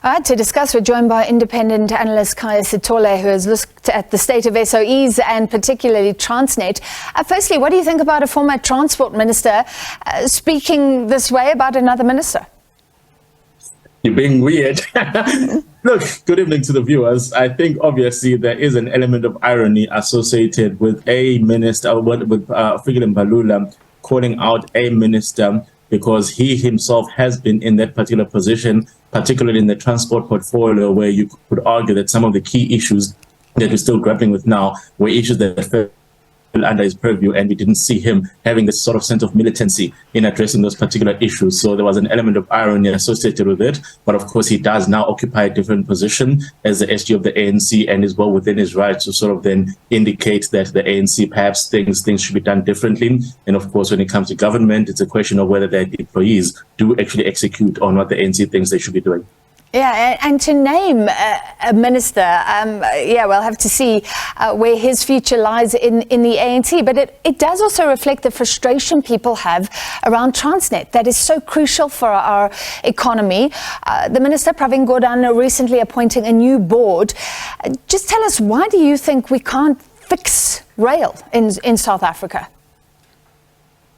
All right, to discuss, we're joined by independent analyst Khaya Sithole, who has looked at the state of SOEs and particularly Transnet. Firstly, what do you think about a former transport minister speaking this way about another minister? You're being weird. Look, good evening to the viewers. I think obviously there is an element of irony associated with a minister, with Fikile Mbalula calling out a minister because he himself has been in that particular position, particularly in the transport portfolio, where you could argue that some of the key issues that we're still grappling with now were issues that fell under his purview, and we didn't see him having this sort of sense of militancy in addressing those particular issues. So there was an element of irony associated with it. But of course, he does now occupy a different position as the SG of the ANC and is well within his right to sort of then indicate that the ANC perhaps thinks things should be done differently. And of course, when it comes to government, it's a question of whether their employees do actually execute on what the ANC thinks they should be doing. Yeah, and to name a minister, we'll have to see where his future lies in the ANC. But it does also reflect the frustration people have around Transnet that is so crucial for our economy. The minister, Pravin Gordhan, recently appointing a new board. Just tell us, why do you think we can't fix rail in South Africa?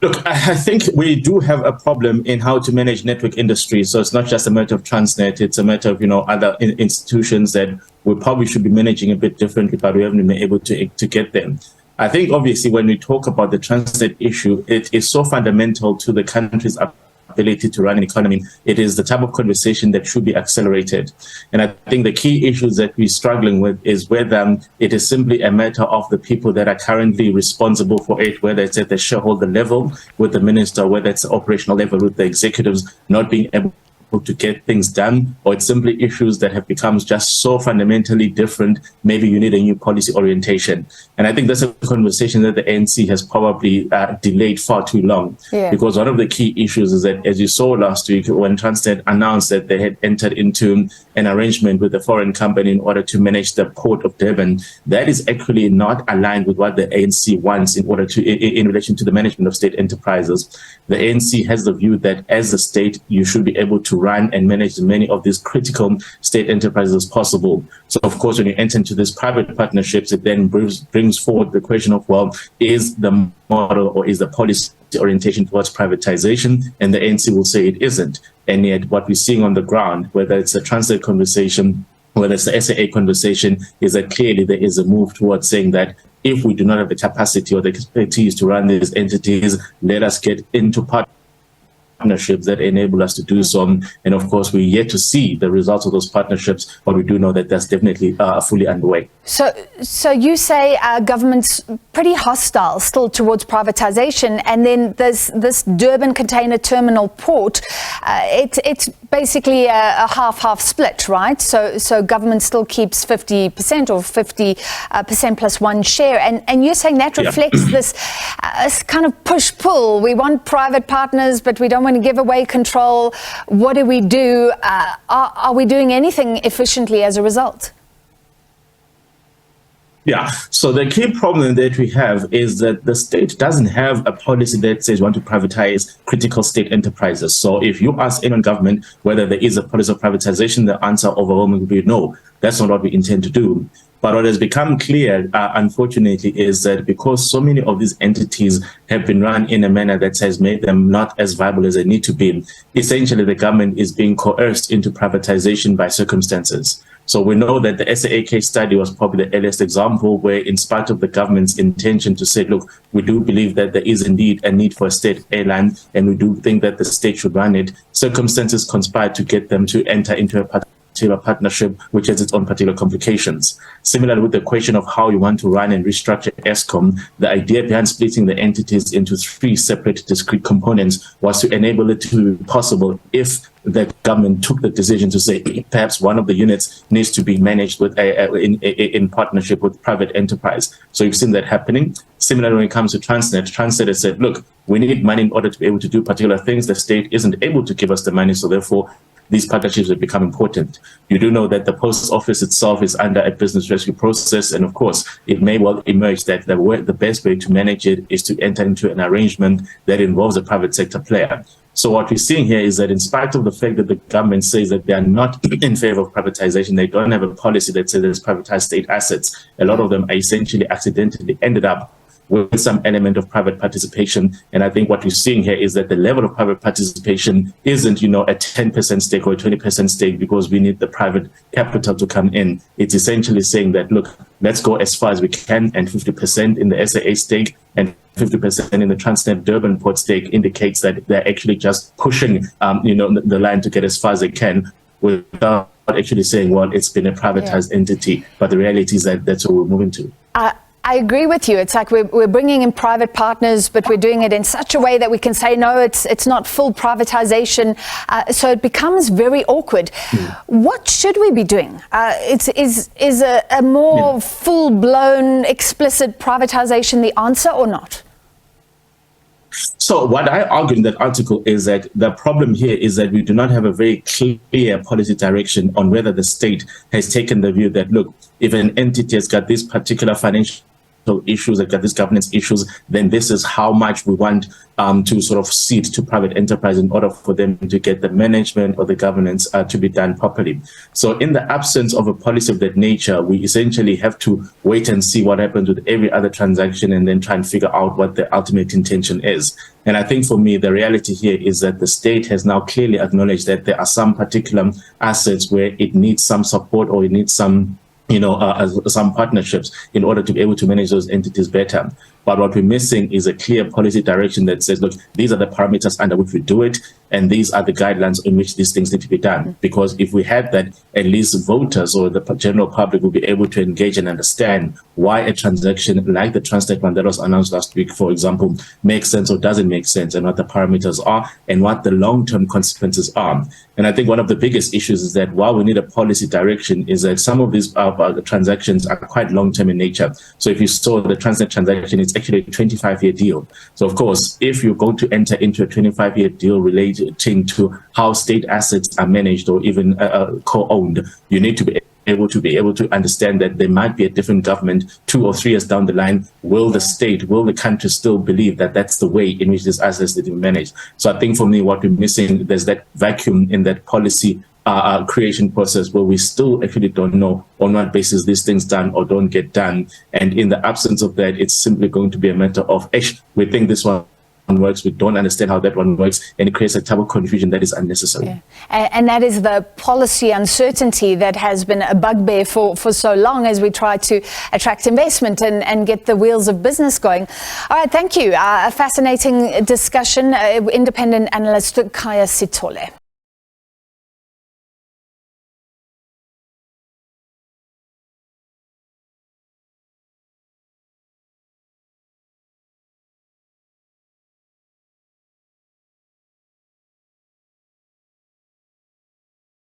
Look, I think we do have a problem in how to manage network industry. So it's not just a matter of Transnet, it's a matter of, other institutions that we probably should be managing a bit differently, but we haven't been able to get them. I think obviously when we talk about the Transnet issue, it is so fundamental to the country's ability to run an economy. It is the type of conversation that should be accelerated. And I think the key issues that we're struggling with is whether it is simply a matter of the people that are currently responsible for it, whether it's at the shareholder level with the minister, whether it's operational level with the executives not being able to get things done, or it's simply issues that have become just so fundamentally different. Maybe you need a new policy orientation. And I think that's a conversation that the ANC has probably delayed far too long. Yeah. Because one of the key issues is that, as you saw last week, when Transnet announced that they had entered into an arrangement with a foreign company in order to manage the port of Durban, that is actually not aligned with what the ANC wants in relation to the management of state enterprises. The ANC has the view that as a state, you should be able to run and manage as many of these critical state enterprises as possible. So, of course, when you enter into these private partnerships, it then brings forward the question of, well, is the model or is the policy orientation towards privatization? And the ANC will say it isn't. And yet what we're seeing on the ground, whether it's a Transnet conversation, whether it's the SAA conversation, is that clearly there is a move towards saying that if we do not have the capacity or the expertise to run these entities, let us get into partnerships that enable us to do so. And of course, we're yet to see the results of those partnerships, but we do know that that's definitely fully underway. So you say government's pretty hostile still towards privatization, and then there's this Durban container terminal port. It's basically a half-half split, right? So government still keeps 50% or 50% plus one share, and you're saying that reflects this kind of push-pull. We want private partners, but we don't want to give away control. What do we do? Are we doing anything efficiently as a result? Yeah, so the key problem that we have is that the state doesn't have a policy that says we want to privatize critical state enterprises. So if you ask anyone in government whether there is a policy of privatization, the answer overwhelmingly will be no. That's not what we intend to do. But what has become clear, unfortunately, is that because so many of these entities have been run in a manner that has made them not as viable as they need to be, essentially the government is being coerced into privatization by circumstances. So we know that the SAA case study was probably the earliest example where, in spite of the government's intention to say, look, we do believe that there is indeed a need for a state airline, and we do think that the state should run it, circumstances conspired to get them to enter into a particular partnership, which has its own particular complications. Similarly, with the question of how you want to run and restructure ESCOM, the idea behind splitting the entities into three separate discrete components was to enable it to be possible if the government took the decision to say perhaps one of the units needs to be managed with in partnership with private enterprise. So you've seen that happening. Similarly, when it comes to Transnet, Transnet has said, look, we need money in order to be able to do particular things. The state isn't able to give us the money, so therefore these partnerships have become important. You do know that the post office itself is under a business rescue process, and of course, it may well emerge that the best way to manage it is to enter into an arrangement that involves a private sector player. So what we're seeing here is that in spite of the fact that the government says that they are not in favor of privatization, they don't have a policy that says there's privatized state assets. A lot of them are essentially accidentally ended up with some element of private participation. And I think what we're seeing here is that the level of private participation isn't, a 10% stake or a 20% stake because we need the private capital to come in. It's essentially saying that, look, let's go as far as we can, and 50% in the SAA stake and 50% in the Transnet Durban port stake indicates that they're actually just pushing, the line to get as far as they can without actually saying, well, it's been a privatized entity. But the reality is that that's what we're moving to. I agree with you. It's like we're bringing in private partners, but we're doing it in such a way that we can say, no, it's not full privatization. So it becomes very awkward. What should we be doing? Is a more full-blown, explicit privatization the answer or not? So what I argue in that article is that the problem here is that we do not have a very clear policy direction on whether the state has taken the view that, look, if an entity has got this particular financial issues, they've got these governance issues, then this is how much we want to sort of cede to private enterprise in order for them to get the management or the governance to be done properly. So in the absence of a policy of that nature, we essentially have to wait and see what happens with every other transaction and then try and figure out what the ultimate intention is. And I think for me, the reality here is that the state has now clearly acknowledged that there are some particular assets where it needs some support or it needs some some partnerships in order to be able to manage those entities better. But what we're missing is a clear policy direction that says, look, these are the parameters under which we do it, and these are the guidelines in which these things need to be done. Because if we had that, at least voters or the general public will be able to engage and understand why a transaction like the Transnet one that was announced last week, for example, makes sense or doesn't make sense, and what the parameters are, and what the long-term consequences are. And I think one of the biggest issues is that while we need a policy direction, is that some of these transactions are quite long-term in nature. So if you saw the Transnet transaction, it's actually a 25-year deal. So of course, if you're going to enter into a 25-year deal relating to how state assets are managed or even co-owned, you need to be able to understand that there might be a different government 2 or 3 years down the line. Will the state, will the country still believe that that's the way in which these assets need to be managed? So I think for me, what we're missing, there's that vacuum in that policy creation process where we still actually don't know on what basis these things done or don't get done. And in the absence of that, it's simply going to be a matter of, we think this one works, we don't understand how that one works, and it creates a type of confusion that is unnecessary. Yeah. And that is the policy uncertainty that has been a bugbear for so long as we try to attract investment and get the wheels of business going. All right, thank you. A fascinating discussion. Independent analyst Khaya Sithole.